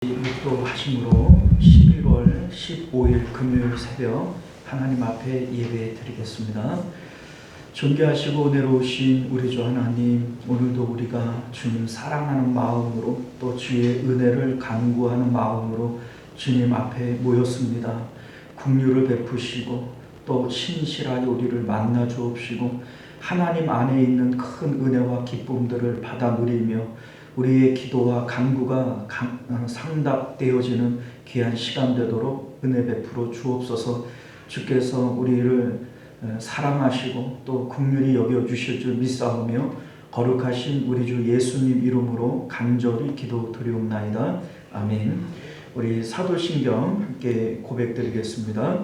인도하심으로 11월 15일 금요일 새벽 하나님 앞에 예배 드리겠습니다. 존귀하시고 은혜로우신 우리 주 하나님, 오늘도 우리가 주님 사랑하는 마음으로 또 주의 은혜를 간구하는 마음으로 주님 앞에 모였습니다. 긍휼을 베푸시고 또 신실하게 우리를 만나 주옵시고 하나님 안에 있는 큰 은혜와 기쁨들을 받아 누리며 우리의 기도와 간구가 상답되어지는 귀한 시간 되도록 은혜 베풀어 주옵소서. 주께서 우리를 사랑하시고 또 긍휼히 여겨주실 줄 믿사오며 거룩하신 우리 주 예수님 이름으로 간절히 기도드리옵나이다. 아멘. 우리 사도신경 함께 고백드리겠습니다.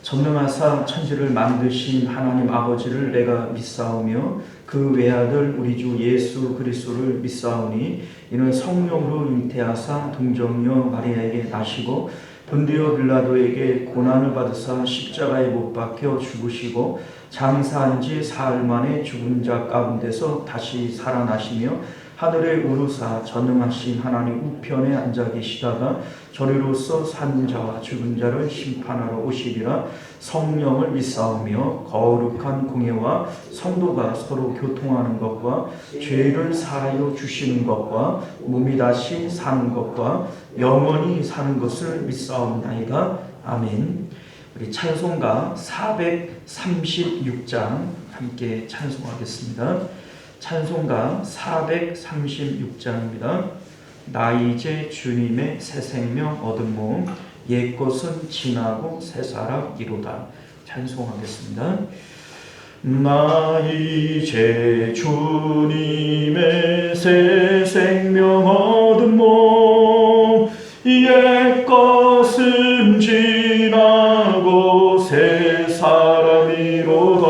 전능하사 천지를 만드신 하나님 아버지를 내가 믿사오며 그 외아들 우리 주 예수 그리스도를 믿사오니 이는 성령으로 잉태하사 동정녀 마리아에게 나시고 본디오 빌라도에게 고난을 받으사 십자가에 못 박혀 죽으시고 장사한 지 사흘 만에 죽은 자 가운데서 다시 살아나시며 하늘에 오르사 전능하신 하나님 우편에 앉아 계시다가 저리로서 산 자와 죽은 자를 심판하러 오시리라. 성령을 믿사오며 거룩한 공예와 성도가 서로 교통하는 것과 죄를 사하여 주시는 것과 몸이 다시 사는 것과 영원히 사는 것을 믿사옵나이다. 아멘. 우리 찬송가 436장 함께 찬송하겠습니다. 찬송가 436장입니다. 나 이제 주님의 새 생명 얻은 몸 옛것은 지나고 새 사람이로다. 찬송하겠습니다. 나 이제 주님의 새 생명 얻은 몸 옛것은 지나고 새 사람이로다.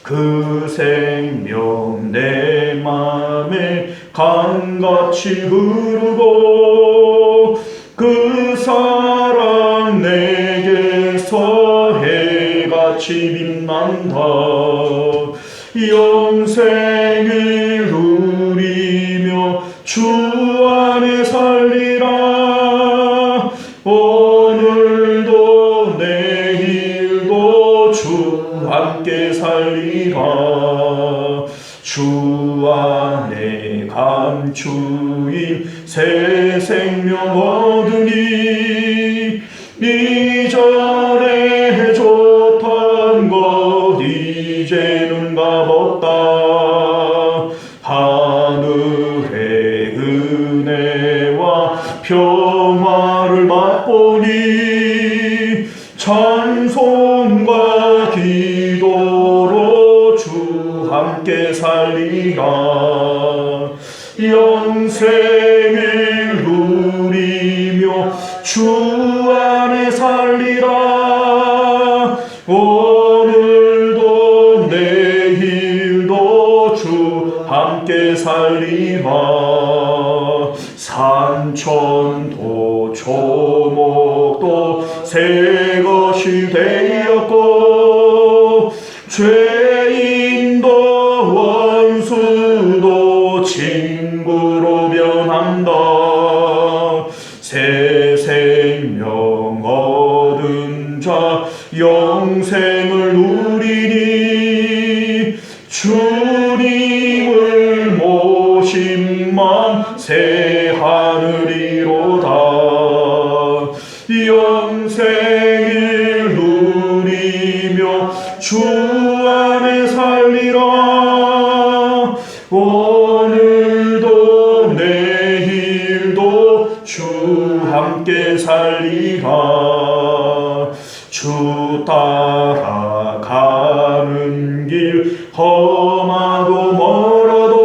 그 생명 내 맘에 강같이 흐르고 그 사랑 내게서 해같이 빛난다. 영생을 누리며 주 안에 살리라. 오늘도 내일도 주 함께 살리라. 주 안에 감추인 새 생명 얻으니 이전에 좋던 것 이제는 값없다. 하늘의 은혜와 평화를 맛보니 찬송과 기도로 주 함께 살리라. 영생을 누리며 주 안에 살리라. 오늘도 내일도 주 함께 살리라. 산천도 초목도 새 것이 되었고 죄인도 원수도 친구로 변한다. 새 생명 얻은 자 영생을 누리니 주님을 모심만 새 하늘이로다. 영생을 누리며 주 안에 살리라. 오늘도 내일도 주 함께 살리라. 주 따라가는 길 험하고 멀어도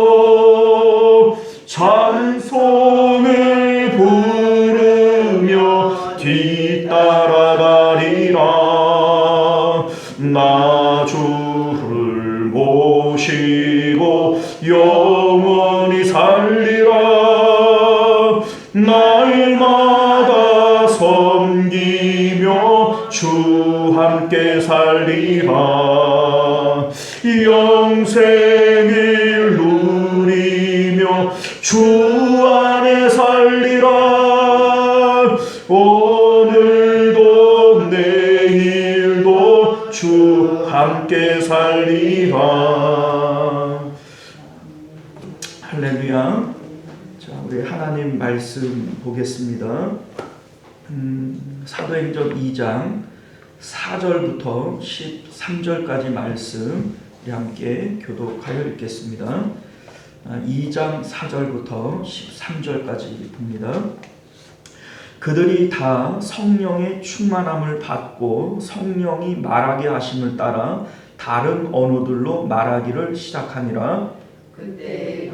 찬송을 부르며 뒤따라가리라. 나 주를 모시고 영원히 살리라. 날마다 섬기며 주 함께 살리라. 영생을 누리며 주 안에 살리라. 오늘도 내일도 주 함께 살리라. 할렐루야. 자, 우리 하나님 말씀 보겠습니다. 사도행전 2장 4절부터 13절까지 말씀 함께 교독하여 읽겠습니다. 2장 4절부터 13절까지 봅니다. 그들이 다 성령의 충만함을 받고 성령이 말하게 하심을 따라 다른 언어들로 말하기를 시작하니라. 그때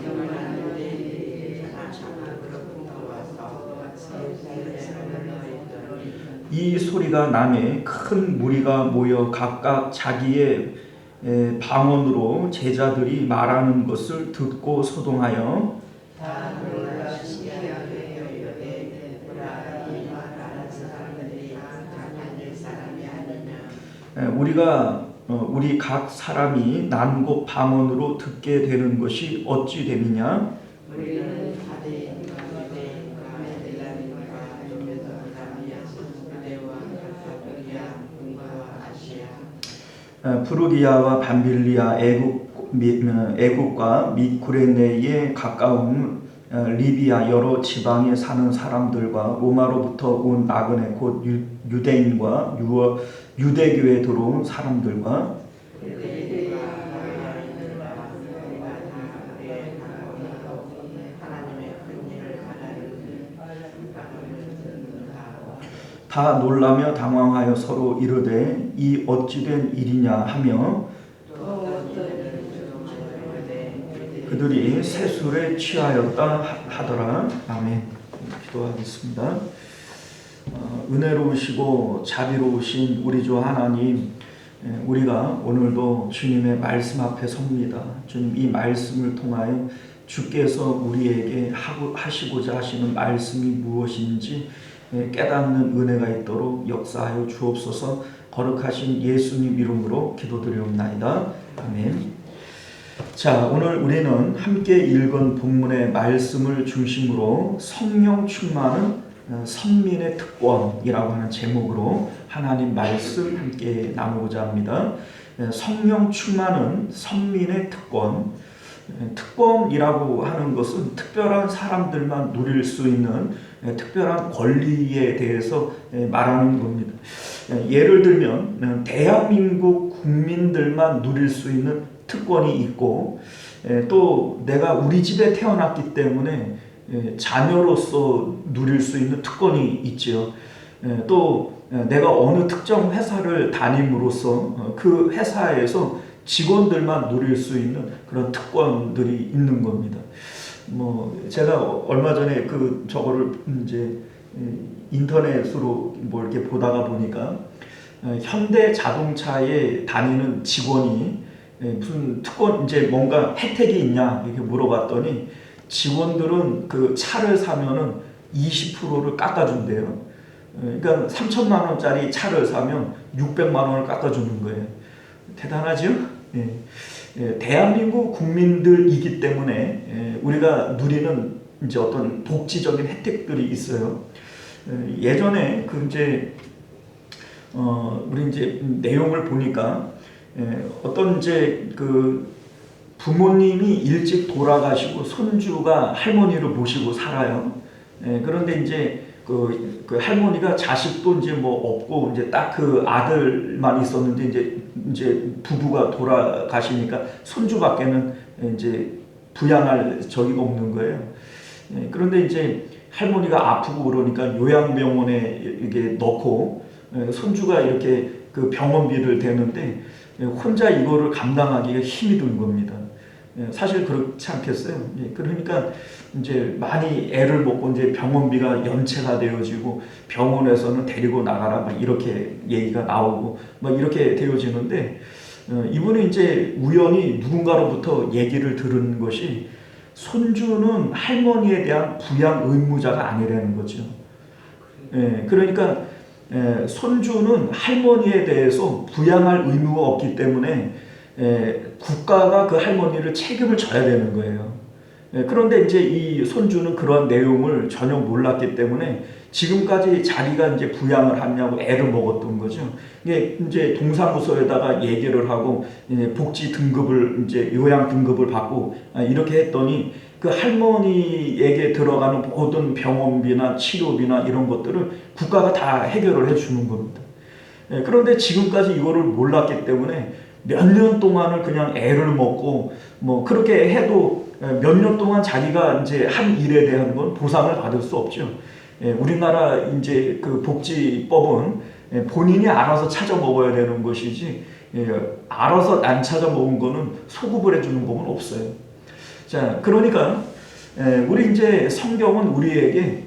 이 소리가 나매 큰 무리가 모여 각각 자기의 방언으로 제자들이 말하는 것을 듣고 소동하여 우리 각 사람이 난곳 방언으로 듣게 되는 것이 어찌 됨이냐? 프루기아와 밤빌리아 애국과 및 구레네에 가까운 리비아 여러 지방에 사는 사람들과 로마로부터 온 나그네 곧 유대인과 유대교에 들어온 사람들과 다 놀라며 당황하여 서로 이르되 이 어찌된 일이냐 하며 그들이 세술에 취하였다 하더라. 아멘. 기도하겠습니다. 은혜로우시고 자비로우신 우리 주 하나님, 우리가 오늘도 주님의 말씀 앞에 섭니다. 주님, 이 말씀을 통하여 주께서 우리에게 하시고자 하시는 말씀이 무엇인지 깨닫는 은혜가 있도록 역사하여 주옵소서. 거룩하신 예수님 이름으로 기도드리옵나이다. 아멘. 자, 오늘 우리는 함께 읽은 본문의 말씀을 중심으로 성령 충만은 선민의 특권이라고 하는 제목으로 하나님 말씀 함께 나누고자 합니다. 성령 충만은 선민의 특권. 특권이라고 하는 것은 특별한 사람들만 누릴 수 있는 특별한 권리에 대해서 말하는 겁니다. 예를 들면 대한민국 국민들만 누릴 수 있는 특권이 있고, 또 내가 우리 집에 태어났기 때문에 자녀로서 누릴 수 있는 특권이 있지요. 또 내가 어느 특정 회사를 다님으로써 그 회사에서 직원들만 누릴 수 있는 그런 특권들이 있는 겁니다. 제가 얼마 전에 저거를 이제 인터넷으로 이렇게 보다가 보니까 현대 자동차에 다니는 직원이 무슨 특권 이제 뭔가 혜택이 있냐 이렇게 물어봤더니 직원들은 그 차를 사면은 20%를 깎아준대요. 그러니까 3천만 원짜리 차를 사면 600만 원을 깎아주는 거예요. 대단하죠? 대한민국 국민들이기 때문에 우리가 누리는 이제 어떤 복지적인 혜택들이 있어요. 예전에 우리 이제 내용을 보니까 어떤 이제 부모님이 일찍 돌아가시고 손주가 할머니를 모시고 살아요. 그런데 이제 그 할머니가 자식도 이제 없고 이제 딱 그 아들만 있었는데 이제 부부가 돌아가시니까 손주밖에는 이제 부양할 적이 없는 거예요. 그런데 이제 할머니가 아프고 그러니까 요양병원에 이게 넣고 손주가 이렇게 그 병원비를 대는데 혼자 이거를 감당하기가 힘이 든 겁니다. 사실 그렇지 않겠어요? 그러니까 이제 많이 애를 먹고 이제 병원비가 연체가 되어지고 병원에서는 데리고 나가라 막 이렇게 얘기가 나오고 막 이렇게 되어지는데 이분이 이제 우연히 누군가로부터 얘기를 들은 것이 손주는 할머니에 대한 부양 의무자가 아니라는 거죠. 그러니까 손주는 할머니에 대해서 부양할 의무가 없기 때문에 국가가 그 할머니를 책임을 져야 되는 거예요. 그런데 이제 이 손주는 그런 내용을 전혀 몰랐기 때문에 지금까지 자기가 이제 부양을 하냐고 애를 먹었던 거죠. 이게 이제 동사무소에다가 얘기를 하고 복지 등급을 이제 요양 등급을 받고 이렇게 했더니 그 할머니에게 들어가는 모든 병원비나 치료비나 이런 것들을 국가가 다 해결을 해주는 겁니다. 그런데 지금까지 이거를 몰랐기 때문에 몇 년 동안을 그냥 애를 먹고 뭐 그렇게 해도 몇 년 동안 자기가 이제 한 일에 대한 건 보상을 받을 수 없죠. 우리나라 이제 그 복지법은 본인이 알아서 찾아 먹어야 되는 것이지 알아서 안 찾아 먹은 거는 소급을 해주는 법은 없어요. 자, 그러니까 우리 이제 성경은 우리에게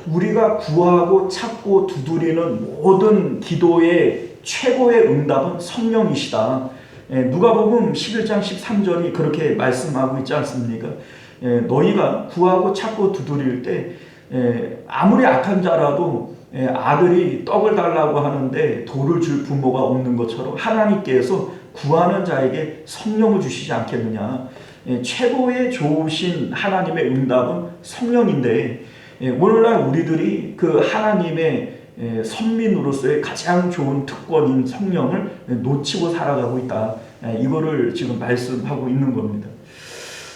우리가 구하고 찾고 두드리는 모든 기도의 최고의 응답은 성령이시다. 누가복음 11장 13절이 그렇게 말씀하고 있지 않습니까? 너희가 구하고 찾고 두드릴 때 아무리 악한 자라도 아들이 떡을 달라고 하는데 돌을 줄 부모가 없는 것처럼 하나님께서 구하는 자에게 성령을 주시지 않겠느냐. 최고의 좋으신 하나님의 응답은 성령인데 오늘날 우리들이 그 하나님의 선민으로서의 가장 좋은 특권인 성령을 놓치고 살아가고 있다. 이거를 지금 말씀하고 있는 겁니다.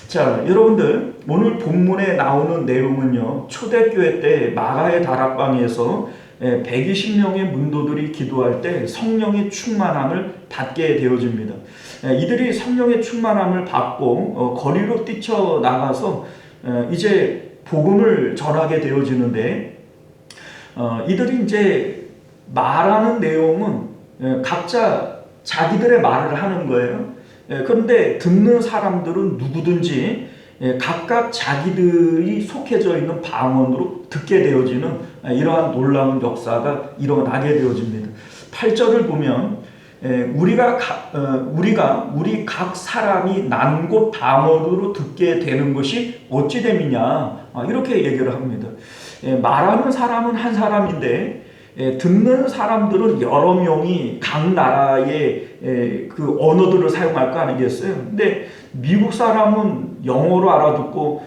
자, 여러분들 오늘 본문에 나오는 내용은요, 초대교회 때 마가의 다락방에서 120명의 문도들이 기도할 때 성령의 충만함을 받게 되어집니다. 이들이 성령의 충만함을 받고 거리로 뛰쳐나가서 이제 복음을 전하게 되어지는데 이들이 이제 말하는 내용은 각자 자기들의 말을 하는 거예요. 그런데 듣는 사람들은 누구든지 각각 자기들이 속해져 있는 방언으로 듣게 되어지는 이러한 놀라운 역사가 일어나게 되어집니다. 8절을 보면 우리 각 사람이 난 곳 방언으로 듣게 되는 것이 어찌 됨이냐, 이렇게 얘기를 합니다. 말하는 사람은 한 사람인데 듣는 사람들은 여러 명이 각 나라의 그 언어들을 사용할 거 아니겠어요? 근데 미국 사람은 영어로 알아듣고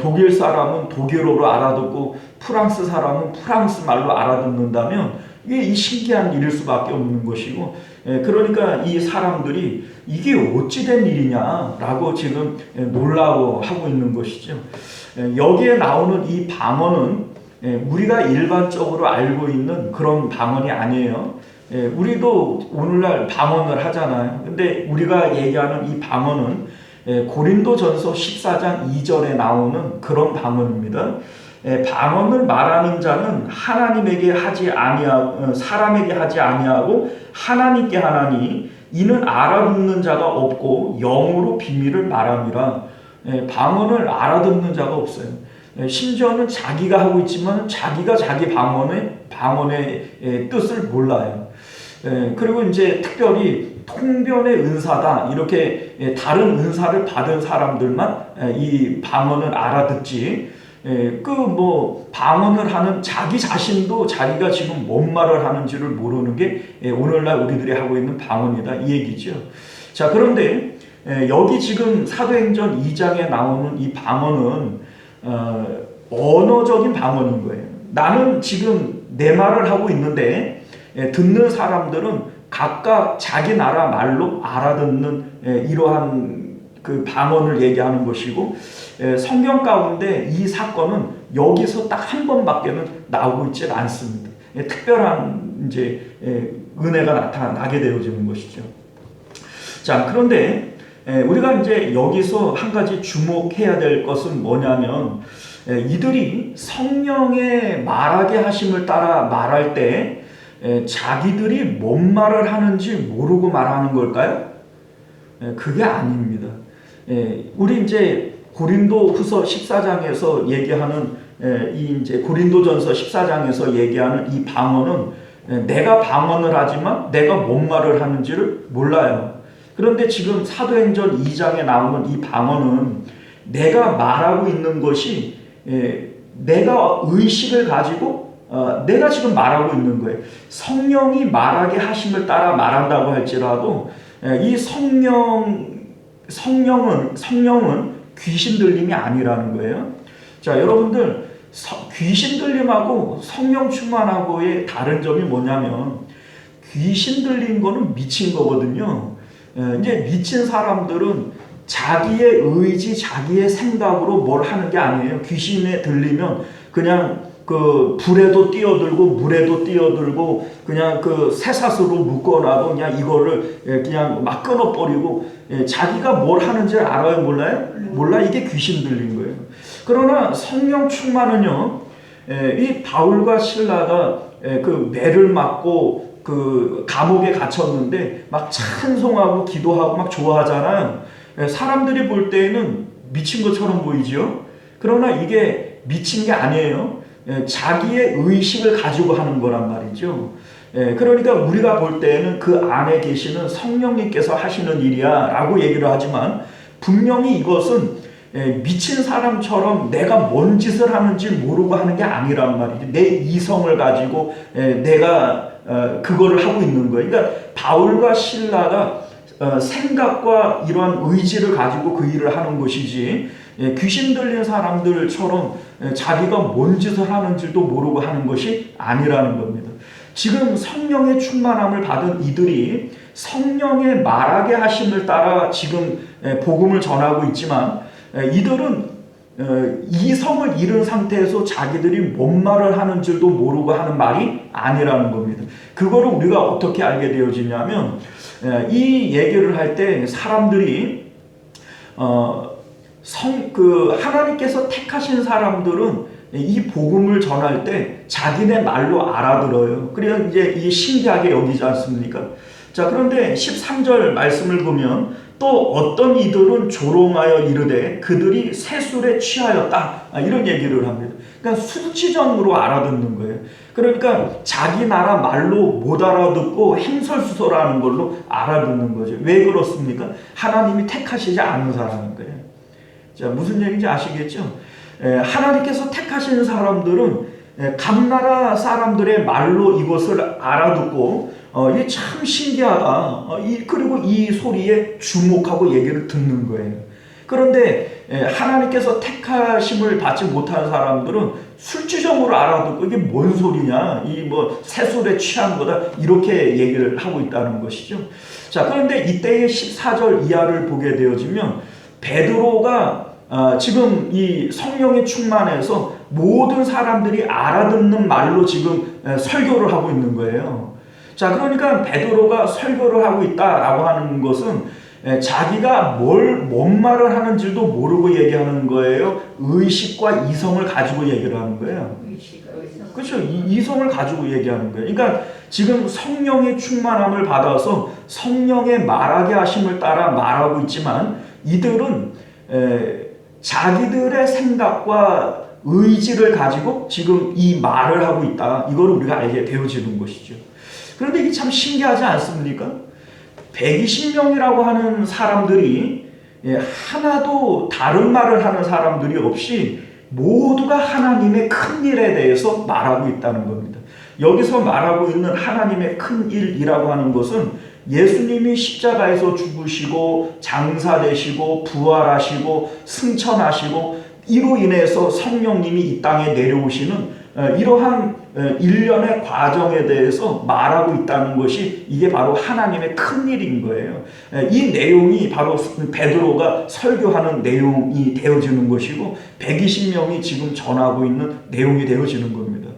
독일 사람은 독일어로 알아듣고 프랑스 사람은 프랑스 말로 알아듣는다면 이게 이 신기한 일일 수밖에 없는 것이고, 그러니까 이 사람들이 이게 어찌된 일이냐라고 지금 놀라워하고 있는 것이죠. 여기에 나오는 이 방언은 우리가 일반적으로 알고 있는 그런 방언이 아니에요. 우리도 오늘날 방언을 하잖아요. 근데 우리가 얘기하는 이 방언은 고린도전서 14장 2절에 나오는 그런 방언입니다. 방언을 말하는 자는 하나님에게 하지 아니하고 사람에게 하지 아니하고 하나님께 하나니 이는 알아듣는 자가 없고 영으로 비밀을 말함이라. 방언을 알아듣는 자가 없어요. 심지어는 자기가 하고 있지만 자기가 자기 방언의 뜻을 몰라요. 그리고 이제 특별히 통변의 은사다 이렇게 다른 은사를 받은 사람들만 이 방언을 알아듣지, 방언을 하는 자기 자신도 자기가 지금 뭔 말을 하는지를 모르는 게 오늘날 우리들이 하고 있는 방언이다, 이 얘기죠. 자, 그런데 여기 지금 사도행전 2장에 나오는 이 방언은 언어적인 방언인 거예요. 나는 지금 내 말을 하고 있는데 듣는 사람들은 각각 자기 나라 말로 알아듣는 이러한 그 방언을 얘기하는 것이고, 성경 가운데 이 사건은 여기서 딱 한 번밖에는 나오고 있지 않습니다. 특별한 이제 은혜가 나타나게 되어지는 것이죠. 자, 그런데 우리가 이제 여기서 한 가지 주목해야 될 것은 뭐냐면, 이들이 성령의 말하게 하심을 따라 말할 때 자기들이 뭔 말을 하는지 모르고 말하는 걸까요? 그게 아닙니다. 우리 이제 고린도후서 14장에서 얘기하는 이 이제 고린도전서 14장에서 얘기하는 이 방언은 내가 방언을 하지만 내가 뭔 말을 하는지를 몰라요. 그런데 지금 사도행전 2장에 나오는 이 방언은 내가 말하고 있는 것이 내가 의식을 가지고 내가 지금 말하고 있는 거예요. 성령이 말하게 하심을 따라 말한다고 할지라도 이 성령은 귀신 들림이 아니라는 거예요. 자, 여러분들 귀신 들림하고 성령 충만하고의 다른 점이 뭐냐면 귀신 들린 거는 미친 거거든요. 이제 미친 사람들은 자기의 의지, 자기의 생각으로 뭘 하는 게 아니에요. 귀신에 들리면 그냥 그 불에도 뛰어들고 물에도 뛰어들고 그냥 그 쇠사슬로 묶어놔도 그냥 이거를 그냥 막 끊어버리고 자기가 뭘 하는지 알아요? 몰라요? 몰라. 이게 귀신 들린 거예요. 그러나 성령 충만은요, 이 바울과 실라가 그 매를 맞고 그 감옥에 갇혔는데 막 찬송하고 기도하고 막 좋아하잖아요. 사람들이 볼 때에는 미친 것처럼 보이죠. 그러나 이게 미친 게 아니에요. 자기의 의식을 가지고 하는 거란 말이죠. 그러니까 우리가 볼 때에는 그 안에 계시는 성령님께서 하시는 일이야 라고 얘기를 하지만 분명히 이것은 미친 사람처럼 내가 뭔 짓을 하는지 모르고 하는 게 아니란 말이죠. 내 이성을 가지고 내가 그거를 하고 있는 거예요. 그러니까 바울과 실라가 생각과 이러한 의지를 가지고 그 일을 하는 것이지 귀신 들린 사람들처럼 자기가 뭔 짓을 하는지도 모르고 하는 것이 아니라는 겁니다. 지금 성령의 충만함을 받은 이들이 성령의 말하게 하심을 따라 지금 복음을 전하고 있지만 이들은 이성을 잃은 상태에서 자기들이 뭔 말을 하는 줄도 모르고 하는 말이 아니라는 겁니다. 그거를 우리가 어떻게 알게 되어지냐면 이 얘기를 할 때 사람들이 하나님께서 택하신 사람들은 이 복음을 전할 때 자기네 말로 알아들어요. 그래야 이제 이게 신기하게 여기지 않습니까? 자, 그런데 13절 말씀을 보면 또 어떤 이들은 조롱하여 이르되 그들이 새술에 취하였다, 이런 얘기를 합니다. 그러니까 수치정으로 알아듣는 거예요. 그러니까 자기 나라 말로 못 알아듣고 행설수설하는 걸로 알아듣는 거죠. 왜 그렇습니까? 하나님이 택하시지 않은 사람인 거예요. 자, 무슨 얘기인지 아시겠죠? 하나님께서 택하신 사람들은 각 나라 사람들의 말로 이것을 알아듣고 이게 참 신기하다. 그리고 이 소리에 주목하고 얘기를 듣는 거예요. 그런데 하나님께서 택하심을 받지 못한 사람들은 술주정으로 알아듣고 이게 뭔 소리냐, 이 뭐 새술에 취한 거다, 이렇게 얘기를 하고 있다는 것이죠. 자, 그런데 이때의 14절 이하를 보게 되어지면 베드로가 지금 이 성령에 충만해서 모든 사람들이 알아듣는 말로 지금 설교를 하고 있는 거예요. 자, 그러니까 베드로가 설교를 하고 있다라고 하는 것은 자기가 뭔 말을 하는지도 모르고 얘기하는 거예요. 의식과 이성을 가지고 얘기를 하는 거예요. 그렇죠. 이성을 가지고 얘기하는 거예요. 그러니까 지금 성령의 충만함을 받아서 성령의 말하게 하심을 따라 말하고 있지만 이들은 자기들의 생각과 의지를 가지고 지금 이 말을 하고 있다. 이걸 우리가 알게 되어지는 것이죠. 그런데 이게 참 신기하지 않습니까? 120명이라고 하는 사람들이 하나도 다른 말을 하는 사람들이 없이 모두가 하나님의 큰 일에 대해서 말하고 있다는 겁니다. 여기서 말하고 있는 하나님의 큰 일이라고 하는 것은 예수님이 십자가에서 죽으시고 장사되시고 부활하시고 승천하시고 이로 인해서 성령님이 이 땅에 내려오시는 이러한 일련의 과정에 대해서 말하고 있다는 것이 이게 바로 하나님의 큰 일인 거예요. 이 내용이 바로 베드로가 설교하는 내용이 되어지는 것이고 120명이 지금 전하고 있는 내용이 되어지는 겁니다.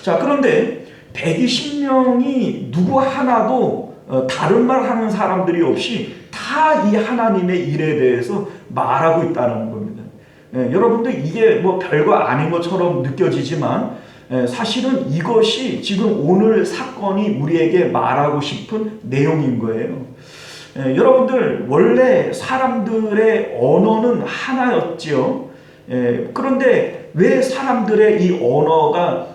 자, 그런데 120명이 누구 하나도 다른 말 하는 사람들이 없이 다 이 하나님의 일에 대해서 말하고 있다는 겁니다. 여러분들 이게 뭐 별거 아닌 것처럼 느껴지지만 사실은 이것이 지금 오늘 사건이 우리에게 말하고 싶은 내용인 거예요. 여러분들 원래 사람들의 언어는 하나였죠. 그런데 왜 사람들의 이 언어가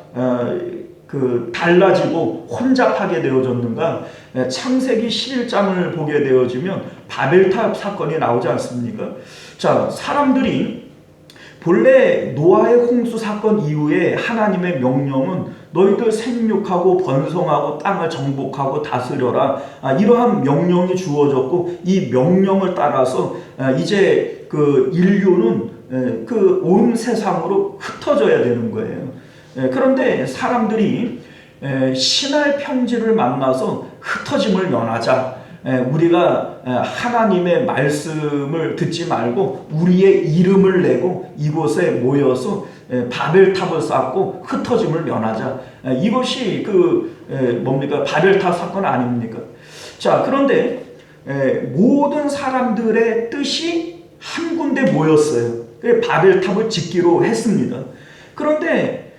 달라지고 혼잡하게 되어졌는가? 창세기 11장을 보게 되어지면 바벨탑 사건이 나오지 않습니까? 자, 사람들이 본래 노아의 홍수 사건 이후에 하나님의 명령은 너희들 생육하고 번성하고 땅을 정복하고 다스려라, 이러한 명령이 주어졌고, 이 명령을 따라서 이제 그 인류는 그 온 세상으로 흩어져야 되는 거예요. 그런데 사람들이 신할 편지를 만나서 흩어짐을 면하자, 우리가 하나님의 말씀을 듣지 말고 우리의 이름을 내고 이곳에 모여서 바벨탑을 쌓고 흩어짐을 면하자, 이것이 뭡니까? 바벨탑 사건 아닙니까? 자, 그런데 모든 사람들의 뜻이 한 군데 모였어요. 바벨탑을 짓기로 했습니다. 그런데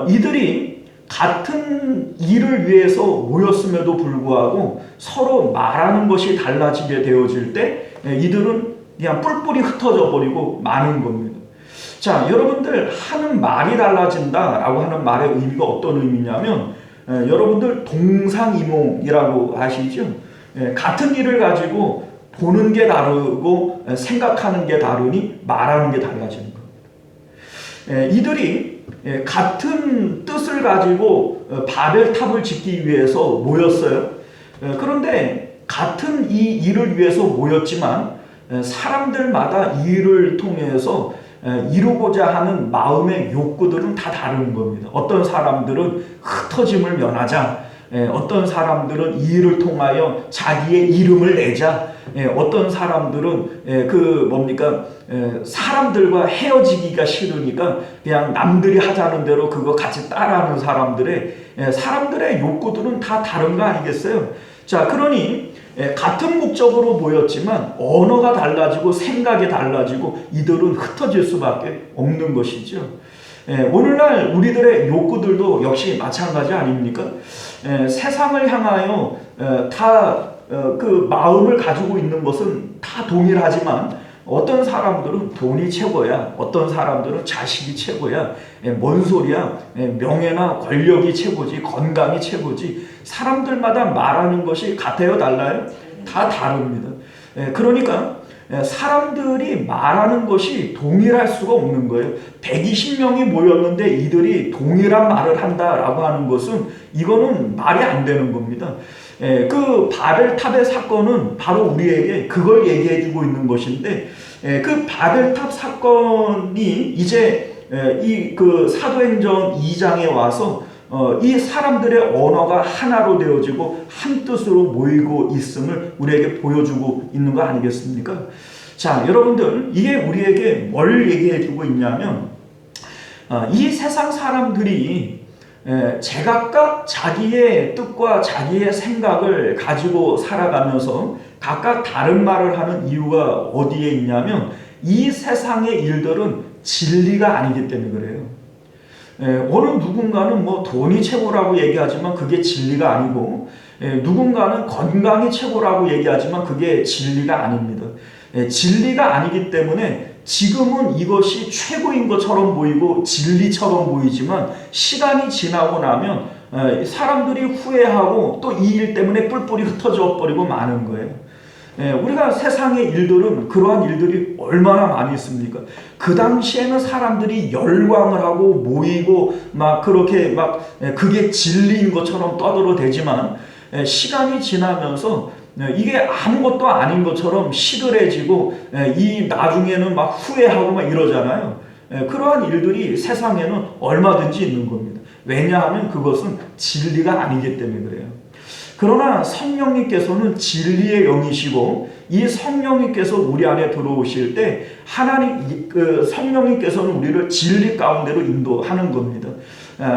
이들이 같은 일을 위해서 모였음에도 불구하고 서로 말하는 것이 달라지게 되어질 때 이들은 그냥 뿔뿔이 흩어져 버리고 마는 겁니다. 자, 여러분들, 하는 말이 달라진다라고 하는 말의 의미가 어떤 의미냐면, 여러분들 동상이몽이라고 아시죠? 같은 일을 가지고 보는 게 다르고 생각하는 게 다르니 말하는 게 달라지는 겁니다. 이들이 같은 뜻을 가지고 바벨탑을 짓기 위해서 모였어요. 그런데 같은 이 일을 위해서 모였지만 사람들마다 이 일을 통해서 이루고자 하는 마음의 욕구들은 다 다른 겁니다. 어떤 사람들은 흩어짐을 면하자, 어떤 사람들은 이 일을 통하여 자기의 이름을 내자, 어떤 사람들은 사람들과 헤어지기가 싫으니까 그냥 남들이 하자는 대로 그거 같이 따라하는 사람들의 욕구들은 다 다른 거 아니겠어요? 자, 그러니 같은 목적으로 모였지만 언어가 달라지고 생각이 달라지고 이들은 흩어질 수밖에 없는 것이죠. 오늘날 우리들의 욕구들도 역시 마찬가지 아닙니까? 세상을 향하여 그 마음을 가지고 있는 것은 다 동일하지만 어떤 사람들은 돈이 최고야, 어떤 사람들은 자식이 최고야, 뭔 소리야, 명예나 권력이 최고지, 건강이 최고지. 사람들마다 말하는 것이 같아요, 달라요? 다 다릅니다. 그러니까 사람들이 말하는 것이 동일할 수가 없는 거예요. 120명이 모였는데 이들이 동일한 말을 한다라고 하는 것은 이거는 말이 안 되는 겁니다. 그 바벨탑의 사건은 바로 우리에게 그걸 얘기해주고 있는 것인데, 그 바벨탑 사건이 이제 그 사도행전 2장에 와서 이 사람들의 언어가 하나로 되어지고 한 뜻으로 모이고 있음을 우리에게 보여주고 있는 거 아니겠습니까? 자, 여러분들, 이게 우리에게 뭘 얘기해주고 있냐면, 이 세상 사람들이 제각각 자기의 뜻과 자기의 생각을 가지고 살아가면서 각각 다른 말을 하는 이유가 어디에 있냐면, 이 세상의 일들은 진리가 아니기 때문에 그래요. 어느 누군가는 뭐 돈이 최고라고 얘기하지만 그게 진리가 아니고, 누군가는 건강이 최고라고 얘기하지만 그게 진리가 아닙니다. 진리가 아니기 때문에 지금은 이것이 최고인 것처럼 보이고 진리처럼 보이지만 시간이 지나고 나면 사람들이 후회하고 또 이 일 때문에 뿔뿔이 흩어져 버리고 마는 거예요. 우리가 세상의 일들은 그러한 일들이 얼마나 많이 있습니까? 그 당시에는 사람들이 열광을 하고 모이고 그렇게 그게 진리인 것처럼 떠들어대지만 시간이 지나면서 이게 아무것도 아닌 것처럼 시들해지고 이 나중에는 후회하고 이러잖아요. 그러한 일들이 세상에는 얼마든지 있는 겁니다. 왜냐하면 그것은 진리가 아니기 때문에 그래요. 그러나 성령님께서는 진리의 영이시고, 이 성령님께서 우리 안에 들어오실 때 성령님께서는 우리를 진리 가운데로 인도하는 겁니다.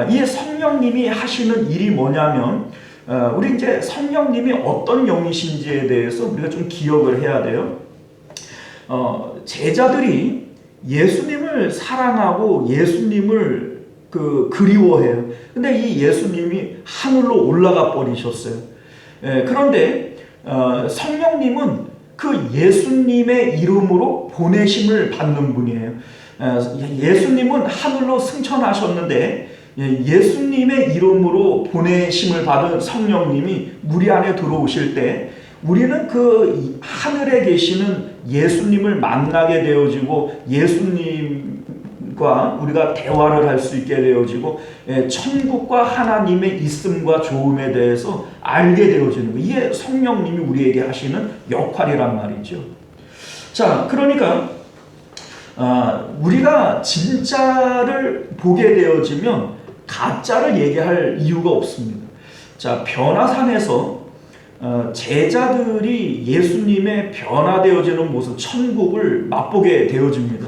이 성령님이 하시는 일이 뭐냐면, 우리 이제 성령님이 어떤 영이신지에 대해서 우리가 좀 기억을 해야 돼요. 제자들이 예수님을 사랑하고 예수님을 그리워해요. 근데 이 예수님이 하늘로 올라가 버리셨어요. 그런데 성령님은 그 예수님의 이름으로 보내심을 받는 분이에요. 예수님은 하늘로 승천하셨는데 예수님의 이름으로 보내심을 받은 성령님이 우리 안에 들어오실 때 우리는 그 하늘에 계시는 예수님을 만나게 되어지고 예수님 하나님과 우리가 대화를 할 수 있게 되어지고 천국과 하나님의 있음과 좋음에 대해서 알게 되어지는 거. 이게 성령님이 우리에게 하시는 역할이란 말이죠. 자, 그러니까 우리가 진짜를 보게 되어지면 가짜를 얘기할 이유가 없습니다. 자, 변화산에서 제자들이 예수님의 변화되어지는 모습, 천국을 맛보게 되어집니다.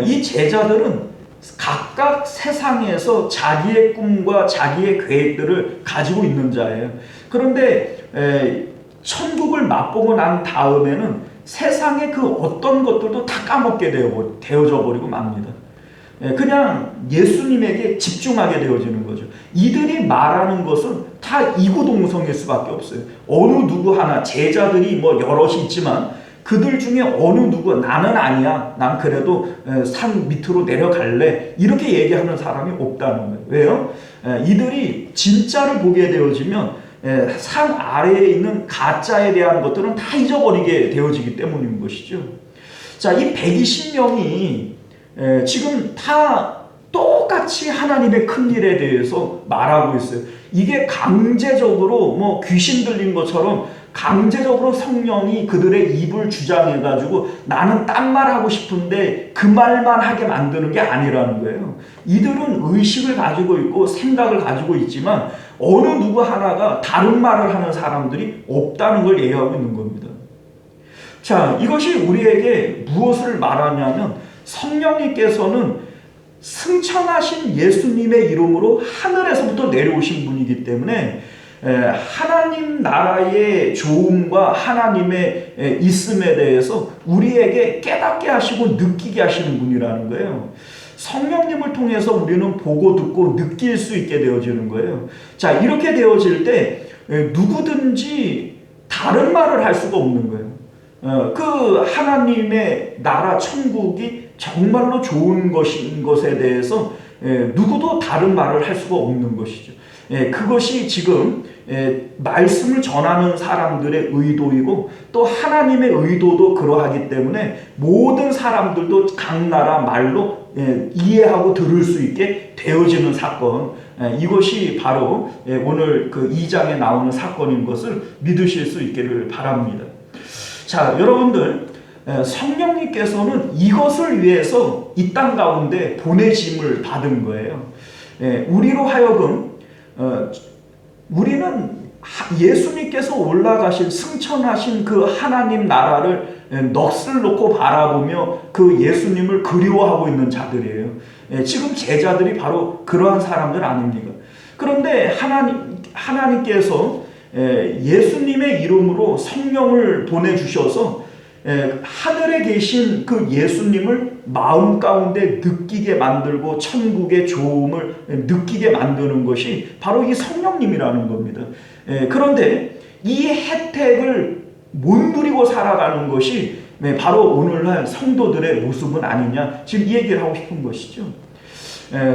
이 제자들은 각각 세상에서 자기의 꿈과 자기의 계획들을 가지고 있는 자예요. 그런데 천국을 맛보고 난 다음에는 세상의 그 어떤 것들도 다 까먹게 되어져 버리고 맙니다. 그냥 예수님에게 집중하게 되어지는 거죠. 이들이 말하는 것은 다 이구동성일 수밖에 없어요. 어느 누구 하나, 제자들이 뭐 여럿이 있지만 그들 중에 어느 누구 나는 아니야, 난 그래도 산 밑으로 내려갈래, 이렇게 얘기하는 사람이 없다는 거예요. 왜요? 이들이 진짜를 보게 되어지면 산 아래에 있는 가짜에 대한 것들은 다 잊어버리게 되어지기 때문인 것이죠. 자, 이 120명이 지금 다 똑같이 하나님의 큰 일에 대해서 말하고 있어요. 이게 강제적으로 뭐 귀신 들린 것처럼 강제적으로 성령이 그들의 입을 주장해가지고 나는 딴 말 하고 싶은데 그 말만 하게 만드는 게 아니라는 거예요. 이들은 의식을 가지고 있고 생각을 가지고 있지만 어느 누구 하나가 다른 말을 하는 사람들이 없다는 걸 얘기하고 있는 겁니다. 자, 이것이 우리에게 무엇을 말하냐면 성령님께서는 승천하신 예수님의 이름으로 하늘에서부터 내려오신 분이기 때문에 하나님 나라의 좋음과 하나님의 있음에 대해서 우리에게 깨닫게 하시고 느끼게 하시는 분이라는 거예요. 성령님을 통해서 우리는 보고 듣고 느낄 수 있게 되어지는 거예요. 자, 이렇게 되어질 때 누구든지 다른 말을 할 수가 없는 거예요. 그 하나님의 나라 천국이 정말로 좋은 것인 것에 대해서 누구도 다른 말을 할 수가 없는 것이죠. 그것이 지금 말씀을 전하는 사람들의 의도이고 또 하나님의 의도도 그러하기 때문에 모든 사람들도 각 나라 말로 이해하고 들을 수 있게 되어지는 사건, 이것이 바로 오늘 그 2장에 나오는 사건인 것을 믿으실 수 있기를 바랍니다. 자, 여러분들, 성령님께서는 이것을 위해서 이 땅 가운데 보내심을 받은 거예요. 우리로 하여금 우리는 예수님께서 올라가신 승천하신 그 하나님 나라를 넋을 놓고 바라보며 그 예수님을 그리워하고 있는 자들이에요. 지금 제자들이 바로 그러한 사람들 아닙니까? 그런데 하나님께서 예수님의 이름으로 성령을 보내주셔서 하늘에 계신 그 예수님을 마음 가운데 느끼게 만들고 천국의 좋음을 느끼게 만드는 것이 바로 이 성령님이라는 겁니다. 그런데 이 혜택을 못 누리고 살아가는 것이 바로 오늘날 성도들의 모습은 아니냐, 지금 이 얘기를 하고 싶은 것이죠.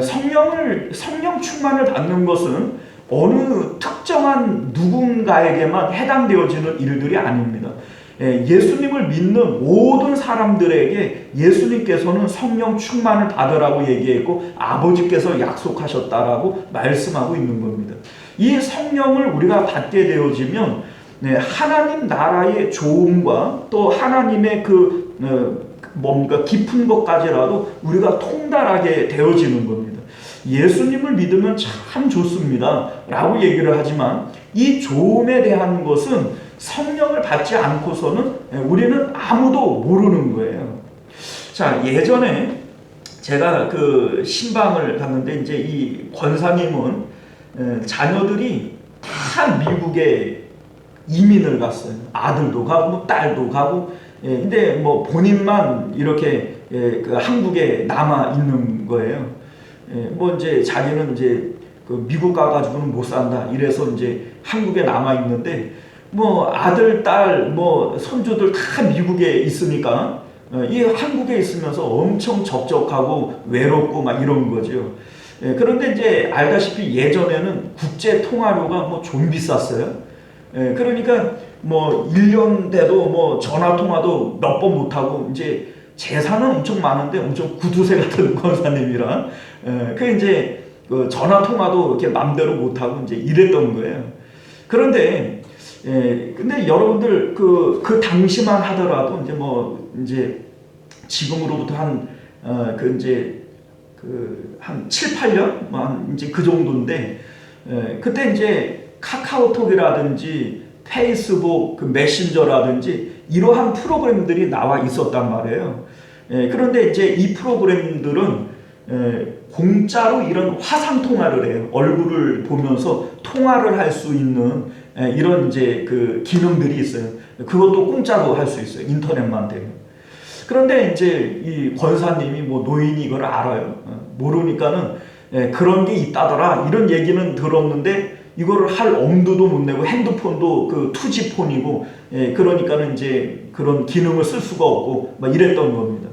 성령 충만을 받는 것은 어느 특정한 누군가에게만 해당되어지는 일들이 아닙니다. 예수님을 믿는 모든 사람들에게 예수님께서는 성령 충만을 받으라고 얘기했고 아버지께서 약속하셨다라고 말씀하고 있는 겁니다. 이 성령을 우리가 받게 되어지면 하나님 나라의 좋음과 또 하나님의 뭔가 깊은 것까지라도 우리가 통달하게 되어지는 겁니다. 예수님을 믿으면 참 좋습니다 라고 얘기를 하지만 이 좋음에 대한 것은 성령을 받지 않고서는 우리는 아무도 모르는 거예요. 자, 예전에 제가 그 신방을 갔는데 이제 이 권사님은 자녀들이 다 미국에 이민을 갔어요. 아들도 가고 딸도 가고. 근데 뭐 본인만 이렇게 그 한국에 남아 있는 거예요. 뭐 이제 자기는 이제 그 미국 가가지고는 못 산다 이래서 이제 한국에 남아 있는데 뭐 아들, 딸, 뭐 손주들 다 미국에 있으니까 이 한국에 있으면서 엄청 적적하고 외롭고 막 이런 거죠. 그런데 이제 알다시피 예전에는 국제 통화료가 뭐 좀 비쌌어요. 그러니까 뭐 1년 돼도 뭐 전화 통화도 몇 번 못 하고 이제 재산은 엄청 많은데 엄청 구두쇠 같은 권사님이라 그 이제 그 전화 통화도 이렇게 맘대로 못 하고 이제 이랬던 거예요. 그런데 근데 여러분들 그 당시만 하더라도 이제 뭐 이제 지금으로부터 한 7, 8년 뭐 이제 그 정도인데 그때 이제 카카오톡이라든지 페이스북, 그 메신저라든지 이러한 프로그램들이 나와 있었단 말이에요. 그런데 이제 이 프로그램들은 공짜로 이런 화상 통화를 해요. 얼굴을 보면서 통화를 할 수 있는 이런 이제 그 기능들이 있어요. 그것도 공짜로 할 수 있어요. 인터넷만 되면. 그런데 이제 이 권사님이 뭐 노인이 이걸 알아요. 모르니까는 그런 게 있다더라 이런 얘기는 들었는데 이거를 할 엄두도 못 내고 핸드폰도 그 투지폰이고 그러니까는 이제 그런 기능을 쓸 수가 없고 막 이랬던 겁니다.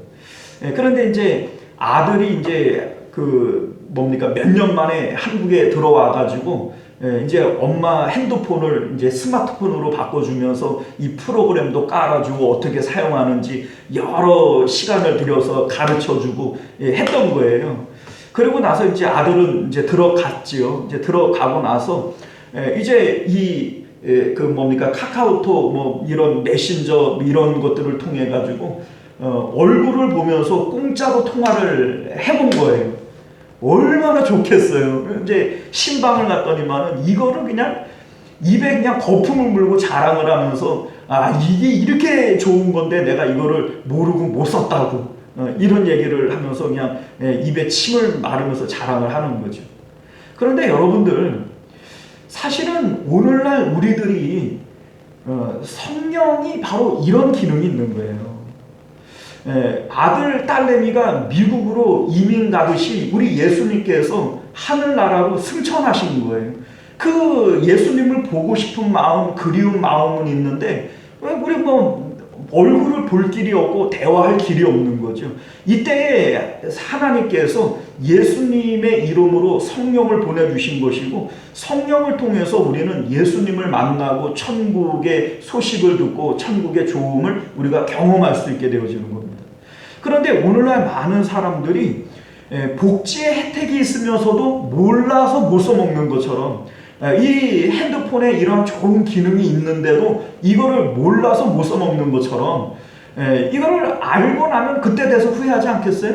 그런데 이제 아들이 이제 몇 년 만에 한국에 들어와 가지고 이제 엄마 핸드폰을 이제 스마트폰으로 바꿔주면서 이 프로그램도 깔아주고 어떻게 사용하는지 여러 시간을 들여서 가르쳐주고 했던 거예요. 그리고 나서 이제 아들은 이제 들어갔지요. 이제 들어가고 나서 이제 카카오톡 뭐 이런 메신저 이런 것들을 통해 가지고 얼굴을 보면서 공짜로 통화를 해본 거예요. 얼마나 좋겠어요. 이제 신방을 갔더니만은 이거를 그냥 입에 그냥 거품을 물고 자랑을 하면서 이게 이렇게 좋은 건데 내가 이거를 모르고 못 썼다고 이런 얘기를 하면서 그냥 입에 침을 마르면서 자랑을 하는 거죠. 그런데 여러분들 사실은 오늘날 우리들이 성령이 바로 이런 기능이 있는 거예요. 아들 딸내미가 미국으로 이민 가듯이 우리 예수님께서 하늘나라로 승천하신 거예요. 그 예수님을 보고 싶은 마음, 그리운 마음은 있는데 우리 뭐 얼굴을 볼 길이 없고 대화할 길이 없는 거죠. 이때 하나님께서 예수님의 이름으로 성령을 보내주신 것이고 성령을 통해서 우리는 예수님을 만나고 천국의 소식을 듣고 천국의 좋음을 우리가 경험할 수 있게 되어지는 겁니다. 그런데 오늘날 많은 사람들이 복지의 혜택이 있으면서도 몰라서 못 써먹는 것처럼 이 핸드폰에 이런 좋은 기능이 있는데도 이거를 몰라서 못 써먹는 것처럼 이거를 알고 나면 그때 돼서 후회하지 않겠어요?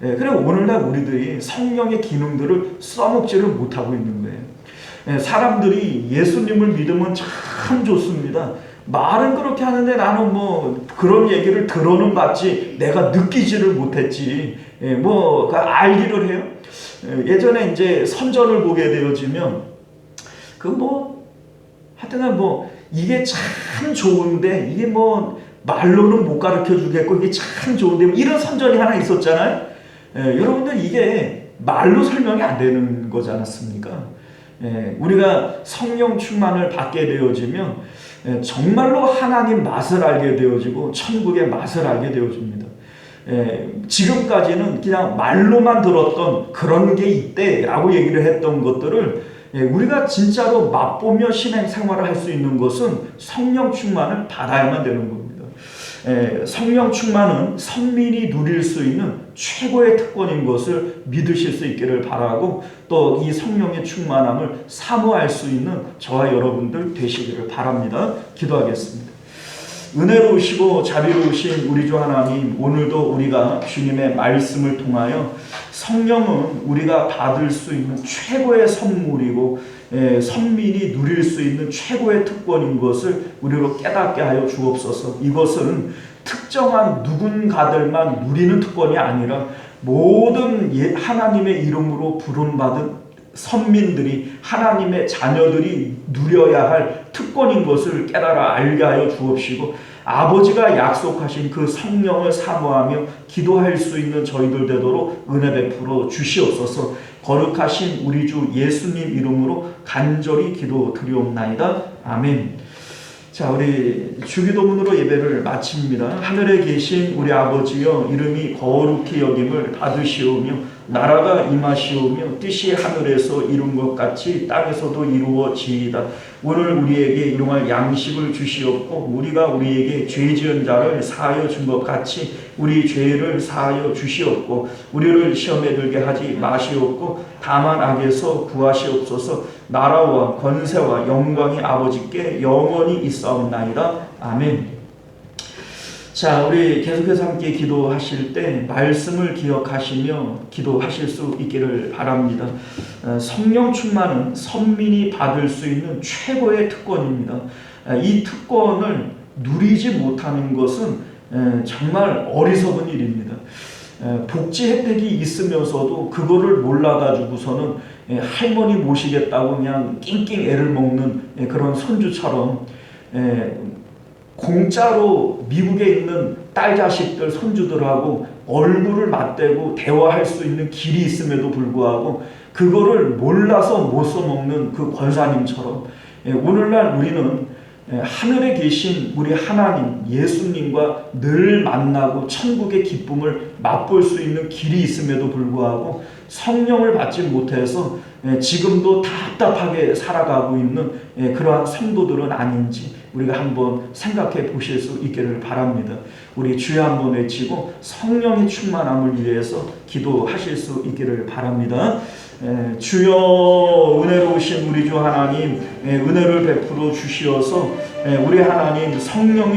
그리고 오늘날 우리들이 성령의 기능들을 써먹지를 못하고 있는 거예요. 사람들이 예수님을 믿으면 참 좋습니다. 말은 그렇게 하는데 나는 뭐 그런 얘기를 들어는 봤지 내가 느끼지를 못했지 알기를 해요. 예전에 이제 선전을 보게 되어지면 하여튼간 이게 참 좋은데 이게 말로는 못 가르쳐 주겠고 이게 참 좋은데 이런 선전이 하나 있었잖아요. 여러분들 이게 말로 설명이 안 되는 거지 않았습니까? 우리가 성령 충만을 받게 되어지면 정말로 하나님 맛을 알게 되어지고 천국의 맛을 알게 되어집니다. 지금까지는 그냥 말로만 들었던 그런 게 있대라고 얘기를 했던 것들을 우리가 진짜로 맛보며 신앙생활을 할 수 있는 것은 성령 충만을 받아야만 되는 겁니다. 성령 충만은 선민이 누릴 수 있는 최고의 특권인 것을 믿으실 수 있기를 바라고 또 이 성령의 충만함을 사모할 수 있는 저와 여러분들 되시기를 바랍니다. 기도하겠습니다. 은혜로우시고 자비로우신 우리 주 하나님, 오늘도 우리가 주님의 말씀을 통하여 성령은 우리가 받을 수 있는 최고의 선물이고 선민이 누릴 수 있는 최고의 특권인 것을 우리로 깨닫게 하여 주옵소서. 이것은 특정한 누군가들만 누리는 특권이 아니라 모든 하나님의 이름으로 부름받은 선민들이 하나님의 자녀들이 누려야 할 특권인 것을 깨달아 알게 하여 주옵시고 아버지가 약속하신 그 성령을 사모하며 기도할 수 있는 저희들 되도록 은혜 베풀어 주시옵소서. 거룩하신 우리 주 예수님 이름으로 간절히 기도드리옵나이다. 아멘. 자, 우리 주기도문으로 예배를 마칩니다. 하늘에 계신 우리 아버지여, 이름이 거룩히 여김을 받으시오며 나라가 임하시오며 뜻이 하늘에서 이룬 것 같이 땅에서도 이루어지이다. 오늘 우리에게 일용할 양식을 주시옵고 우리가 우리에게 죄 지은 자를 사하여 준 것 같이 우리 죄를 사하여 주시옵고 우리를 시험에 들게 하지 마시옵고 다만 악에서 구하시옵소서. 나라와 권세와 영광이 아버지께 영원히 있사옵나이다. 아멘. 자, 우리 계속해서 함께 기도하실 때 말씀을 기억하시며 기도하실 수 있기를 바랍니다. 성령 충만은 선민이 받을 수 있는 최고의 특권입니다. 이 특권을 누리지 못하는 것은 정말 어리석은 일입니다. 복지 혜택이 있으면서도 그거를 몰라가지고서는 할머니 모시겠다고 그냥 낑낑 애를 먹는 그런 손주처럼 공짜로 미국에 있는 딸 자식들 손주들하고 얼굴을 맞대고 대화할 수 있는 길이 있음에도 불구하고 그거를 몰라서 못 써먹는 그 권사님처럼 오늘날 우리는 하늘에 계신 우리 하나님 예수님과 늘 만나고 천국의 기쁨을 맛볼 수 있는 길이 있음에도 불구하고 성령을 받지 못해서 지금도 답답하게 살아가고 있는 그러한 성도들은 아닌지 우리가 한번 생각해 보실 수 있기를 바랍니다. 우리 주여 한번 외치고 성령의 충만함을 위해서 기도하실 수 있기를 바랍니다. 주여 은혜로우신 우리 주 하나님 은혜를 베풀어 주시어서 우리 하나님 성령이